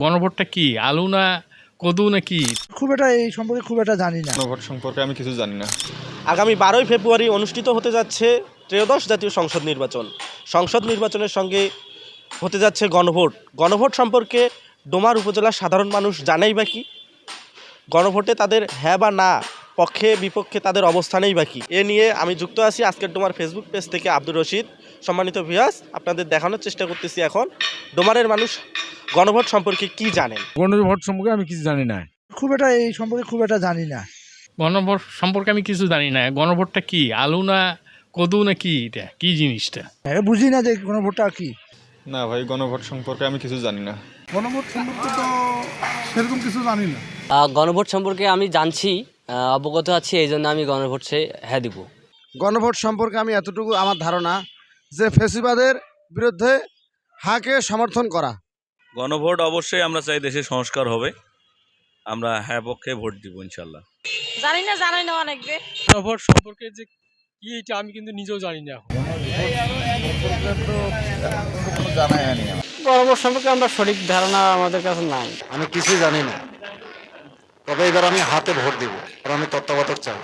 গণভোটটা কি? আলু না কদু না কি? খুব একটা এই সম্পর্কে খুব একটা জানি না। গণভোট সম্পর্কে আমি কিছু জানি না। আগামী 12ই ফেব্রুয়ারি অনুষ্ঠিত হতে যাচ্ছে ত্রয়োদশ জাতীয় সংসদ নির্বাচন। সংসদ নির্বাচনের সঙ্গে হতে যাচ্ছে গণভোট। গণভোট সম্পর্কে ডোমার উপজেলার সাধারণ মানুষ জানেই বা কি? গণভোটে তাদের হ্যাঁ বা না, পক্ষে বিপক্ষে তাদের অবস্থানেই বা কি? এ নিয়ে আমি যুক্ত আছি আজকের ডোমার ফেসবুক পেজ থেকে আব্দুর রশিদ। সম্মানিত ভিউয়ার্স, আপনাদের দেখানোর চেষ্টা করতেছি এখন ডোমারের মানুষ গণভোট সম্পর্কে কি জানেন। গণভোট সম্পর্কে আমি কিছু জানি না। খুব একটা এই সম্পর্কে খুব একটা জানি না। গণভোট সম্পর্কে আমি কিছু জানি না। গণভোটটা কি? আলু না কদু না কি? এটা কি জিনিসটা? বুঝি না যে কোনো ভোটটা কি। না ভাই, গণভোট সম্পর্কে আমি কিছু জানি না। গণভোট সম্পর্কে তো সেরকম কিছু জানি না। গণভোট সম্পর্কে আমি জানছি, অবগত আছি, এই জন্য আমি গণভোটে হ্যাঁ দিব। গণভোট সম্পর্কে আমি এতটুকু আমার ধারণা যে ফ্যাসিবাদের বিরুদ্ধে হাকে সমর্থন করা। গণভোট অবশ্যই আমরা চাই দেশে সংস্কার হবে, আমরা হ্যাঁ পক্ষে ভোট দিব ইনশাল্লাহ। জানি না অনেকে। গণভোট সম্পর্কে যে কি এটা আমি কিন্তু নিজেও জানি না। গণভোট সম্পর্কে আমরা সঠিক ধারণা আমাদের কাছে নাই। আমি কিছু জানি না, তবে এবার আমি হাতে ভোট দিব, আর আমি তত্ত্বাবধায়ক চাই।